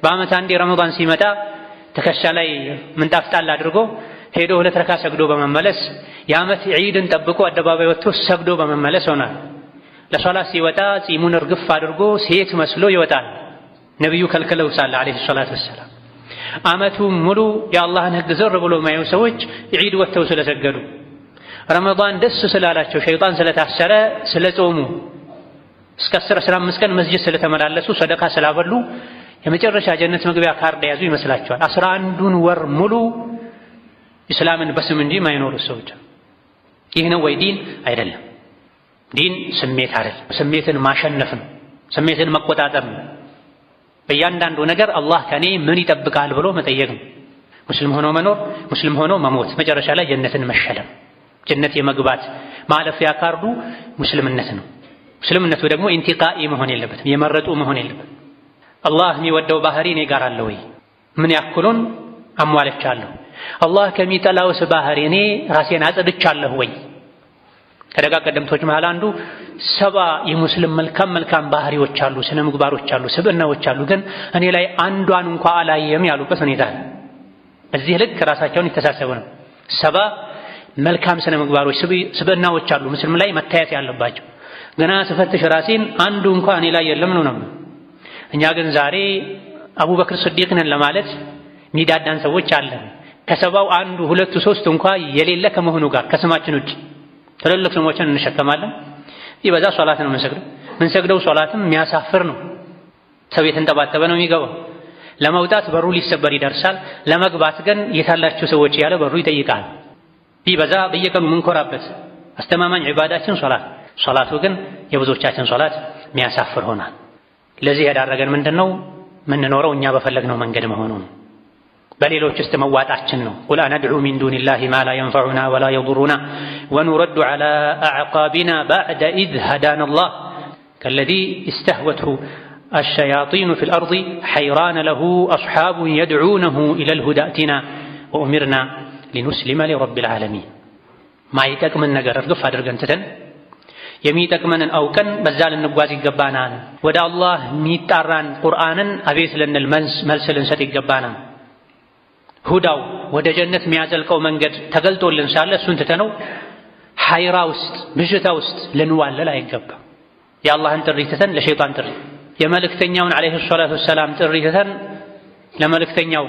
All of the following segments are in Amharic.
በአመት አንዴ ረመዳን ሲመጣ ትከሻ ላይ ምንጣፍ ጣል አድርጎ ሄዶ 2 ረካ ሰግዶ በመመለስ የአመት ዒድን ጠብቆ አደባባይ ወጥቶ ሰግዶ በመመለስ ሆኗል። ለሶላት ሲወጣ ጺሙን እርግፍ አድርጎ ሴት መስሎ ይወጣል። ነብዩ ከልክለው ሳለ አለይሂ ሰላቱ ወሰላም አመቱ ሙሉ የአላህን ህግ ዘር ብሎ ማየው ሰዎች ዒድ ወጥተው ስለሰገዱ ረመዳን ደስ ስላላቸው ሸይጣን ስለታሰረ ስለጾሙ እስከ 15 ቀን መስጂድ ስለተመላለሱ ሰደቃ ስላበሉ የመጨረሻ ጀነት መግቢያ ካርድ ያዙ ይመስላቸዋል። 11ዱን ወር ሙሉ ኢስላምን በስም እንጂ ማይኖሩ ሰዎች። ይህ ነው ወይ ዲን? አይደለም። ዲን ስሜት አይደለም። ስሜትን ማሸነፍ ነው። ስሜትን መቆጣጠር ነው። በእያንዳንዱ ነገር አላህ ከኔ ምን ይጠብቃል ብሎ መጠየቅ ነው። ሙስሊም ሆኖ መኖር፣ ሙስሊም ሆኖ መሞት፣ መጨረሻ ላይ ጀነትን መሸለም፣ ጀነት የመግባት ማለፊያ ካርዱ ሙስልምነት ነው። ሙስልምነቱ ደግሞ ኢንቲቃኢ መሆን የለበትም፣ የመረጡ መሆን የለበትም። አላህ የሚወደው ባህሪ እኔ ጋር አለ ወይ? ምን ያክሉን አሟልቻለሁ? አላህ ከሚጠላውስ ባህሪ እኔ ራሴን አጽድቻለሁ ወይ? ከደጋ ቀደምቶች መሃል አንዱ 70 የሙስሊም መልካም ባህሪዎች አሉ፣ ስነ ምግባሮች አሉ፣ ስብዕናዎች አሉ፣ ግን እኔ ላይ አንዷን እንኳ አላየም ያሉበት ሁኔታ ነው። በዚህ ልክ ራሳቸውን የተሳሰቡ ነው። 70 መልካም ስነ ምግባሮች ስብዕናዎች አሉ ሙስሊም ላይ መታየት ያለባቸው፣ ገና ስፈትሽ ራሴን አንዱ እንኳ እኔ ላይ የለም ነው። እኛ ግን ዛሬ አቡበክር ስዲቅ ነን ለማለት ሚዳዳን ሰዎች አለን። ከ70 አንዱ 2 3 እንኳ የሌለ ከመሆኑ ጋር ከስማችን ውጭ ትልልቅ ስሞችን እንሸከማለን። ይበዛ ሶላት ነው የምንሰግደው ሶላትም የሚያሳፍር ነው። ሰው የተንጠባጠበ ነው የሚገባው። ለመውጣት በሩ ሊሰበር ይደርሳል። ለመግባት ግን የታላችሁ ሰዎች ያለ በሩ ይጠይቃል። ይበዛ በየቀኑ የምንኮራበት አስተማማኝ ዒባዳችን ሶላቱ ግን የብዙዎቻችን ሶላት የሚያሳፍር ሆናል። ለዚህ ያዳረገን ምንድነው? ምንኖረው እኛ በፈለግነው መንገድ መሆኑ ነው። በሌሎች ውስጥ መዋጣችን ነው። ቁል አነድዑ ሚን ዱኒላሂ ማ ላ የንፈዑና ወላ የዱሩና ወኑረዱ ዐላ አዕቃቢና በዕደ ኢዝ ሀዳነላህ ከለዚ እስተህወትሁ አሸያጢኑ ፊል አርዲ ሐይራነ ለሁ አስሓቡን የድዑነሁ ኢለል ሁዳ እቲና ወኡሚርና ሊኑስሊመ ሊረቢል ዓለሚን። ማይጠቅምን ነገር እርግፍ አድርገን ትተን የሚጠቅመንን አውቀን በዛ ልንጓዝ ይገባናል። ወደ አላህ የሚጣራን ቁርአንን አቤት ልንል መልስ ልንሰጥ ይገባናል። ሁዳው ወደ ጀነት የሚያዘልቀው መንገድ ተገልጦልን ሳለ እሱን ትተነው ሐይራ ውስጥ ብዥታ ውስጥ ልንዋለል አይገባም። የአላህን ጥሪ ትተን ለሸይጣን ጥሪ፣ የመልእክተኛውን ዓለይሂ ሰላቱ ወሰላም ጥሪ ትተን ለመልእክተኛው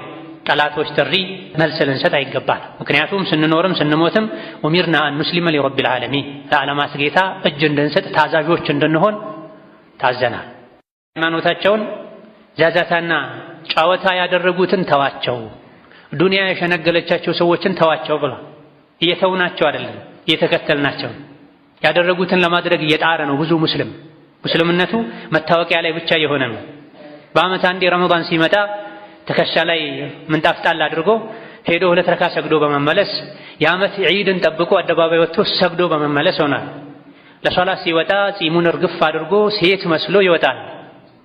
ጠላቶች ጥሪ መልስ ልንሰጥ አይገባል። ምክንያቱም ስንኖርም ስንሞትም ኡሚርና አን ኑስሊመ ሊረቢል ዓለሚን ለዓለማት ጌታ እጅ እንድንሰጥ ታዛዦች እንድንሆን ታዘናል። ሃይማኖታቸውን ዛዛታና ጨዋታ ያደረጉትን ተዋቸው፣ ዱንያ የሸነገለቻቸው ሰዎችን ተዋቸው ብሏል። እየተውናቸው አይደለም እየተከተልናቸው። ያደረጉትን ለማድረግ እየጣረ ነው ብዙ ሙስልምነቱ መታወቂያ ላይ ብቻ የሆነ ነው። በአመት አንዴ ረመዳን ሲመጣ ትከሻ ላይ ምንጣፍ ጣል አድርጎ ሄዶ 2 ረካ ሰግዶ በመመለስ የአመት ዒድን ጠብቆ አደባባይ ወጥቶ ሰግዶ በመመለስ ሆኗል። ለሶላት ሲወጣ ጺሙን እርግፍ አድርጎ ሴት መስሎ ይወጣል።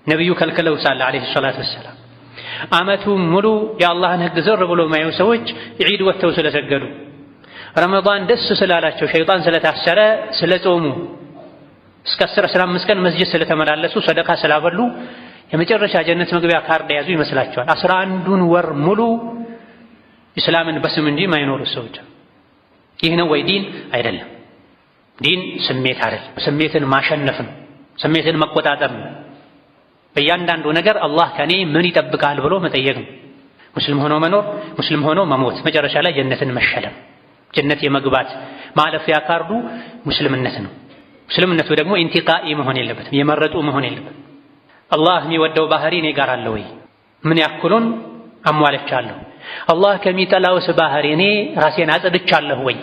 ነብዩ ከልክለው ሳለ አለይሂ ሰላቱ ወሰላም አመቱ ሙሉ የአላህን ህግ ዘር ብሎ ማየው ሰዎች ዒድ ወጥተው ስለሰገዱ ረመዳን ደስ ስላላቸው ሸይጣን ስለታሰረ ስለጾሙ እስከ 15 ቀን መስጂድ ስለተመላለሱ ሰደቃ ስላበሉ የመጨረሻ ጀነት መግቢያ ካርድ ያዙ ይመስላቸዋል። 11ዱን ወር ሙሉ ኢስላምን በስም እንጂ ማይኖሩ ሰዎች። ይህ ነው ወይ ዲን? አይደለም። ዲን ስሜት አይደለም። ስሜትን ማሸነፍ ነው። ስሜትን መቆጣጠር ነው። በእያንዳንዱ ነገር አላህ ከኔ ምን ይጠብቃል ብሎ መጠየቅ ነው። ሙስሊም ሆኖ መኖር፣ ሙስሊም ሆኖ መሞት፣ መጨረሻ ላይ ጀነትን መሸለም፣ ጀነት የመግባት ማለፊያ ካርዱ ሙስልምነት ነው። ሙስልምነቱ ደግሞ ኢንቲቃኢ መሆን የለበትም፣ የመረጡ መሆን የለበትም። አላህ የሚወደው ባህሪ እኔ ጋር አለ ወይ? ምን ያክሉን አሟልቻለሁ? አላህ ከሚጠላውስ ባህሪ እኔ ራሴን አጽድቻለሁ ወይ?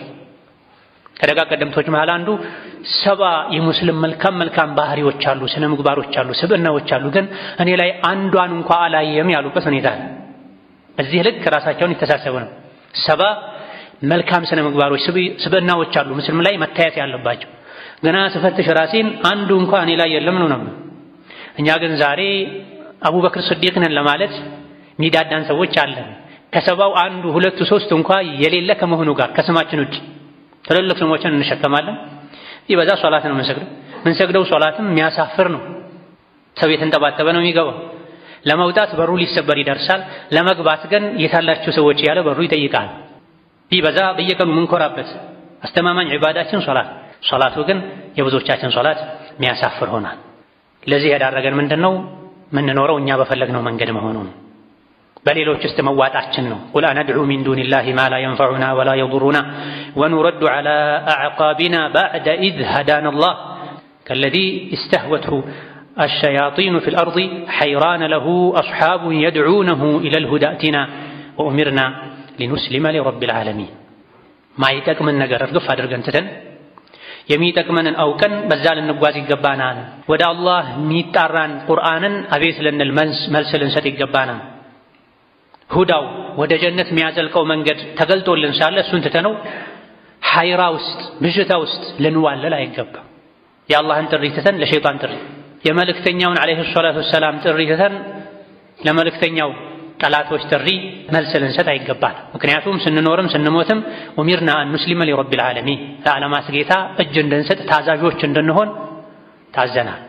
ከደጋ ቀደምቶች መሃል አንዱ 70 የሙስሊም መልካም ባህሪዎች አሉ፣ ስነ ምግባሮች አሉ፣ ስብዕናዎች አሉ፣ ግን እኔ ላይ አንዷን እንኳ አላየም ያሉበት ሁኔታ ነው። በዚህ ልክ ራሳቸውን የተሳሰቡ ነው። 70 መልካም ስነ ምግባሮች ስብዕናዎች አሉ ሙስሊም ላይ መታየት ያለባቸው፣ ገና ስፈትሽ ራሴን አንዱ እንኳ እኔ ላይ የለም ነው። እኛ ግን ዛሬ አቡበክር ስዲቅ ነን ለማለት ሚዳዳን ሰዎች አለን። ከ70 አንዱ 2 3 እንኳ የሌለ ከመሆኑ ጋር ከስማችን ውጭ ትልልቅ ስሞችን እንሸከማለን። ይበዛ ሶላት ነው የምንሰግደው ሶላትም የሚያሳፍር ነው። ሰው የተንጠባጠበ ነው የሚገባው። ለመውጣት በሩ ሊሰበር ይደርሳል። ለመግባት ግን የታላችሁ ሰዎች ያለ በሩ ይጠይቃል። ቢበዛ በየቀኑ ምንኮራበት አስተማማኝ ዒባዳችን ሶላቱ ግን የብዙዎቻችን ሶላት የሚያሳፍር ሆናል። ለዚህ ያዳረገን ምንድነው? ምንኖረው እኛ በፈለግነው መንገድ መሆኑን በሌሎች ውስጥ መዋጣችን ነው። ቁል አነድዑ ሚን ዱኒላሂ ማ ላ የንፈዑና ወላ የዱሩና ወኑረዱ ዐላ አዕቃቢና በዕደ ኢዝ ሀዳነላህ ከለዚ እስተህወትሁ አሸያጢኑ ፊል አርዲ ሐይራነ ለሁ አስሓቡን የድዑነሁ ኢለል ሁዳ እቲና ወኡሚርና ሊኑስሊመ ሊረቢል ዓለሚን። ማይጠቅምን ነገር እርግፍ አድርገን ትተን የሚጠቅመንን አውቀን በዛ ልንጓዝ ይገባናል። ወደ አላህ የሚጣራን ቁርአንን አቤት ልንል መልስ ልንሰጥ ይገባናል። ሁዳው ወደ ጀነት የሚያዘልቀው መንገድ ተገልጦልን ሳለ እሱን ትተነው ሐይራ ውስጥ ብዥታ ውስጥ ልንዋለል አይገባም። የአላህን ጥሪ ትተን ለሸይጣን ጥሪ፣ የመልእክተኛውን ዓለይሂ ሰላቱ ወሰላም ጥሪ ትተን ለመልእክተኛው ጠላቶች ጥሪ መልስ ልንሰጥ አይገባል። ምክንያቱም ስንኖርም ስንሞትም ኡሚርና አን ኑስሊመ ሊረቢል ዓለሚን ለዓለማት ጌታ እጅ እንድንሰጥ ታዛዦች እንድንሆን ታዘናል።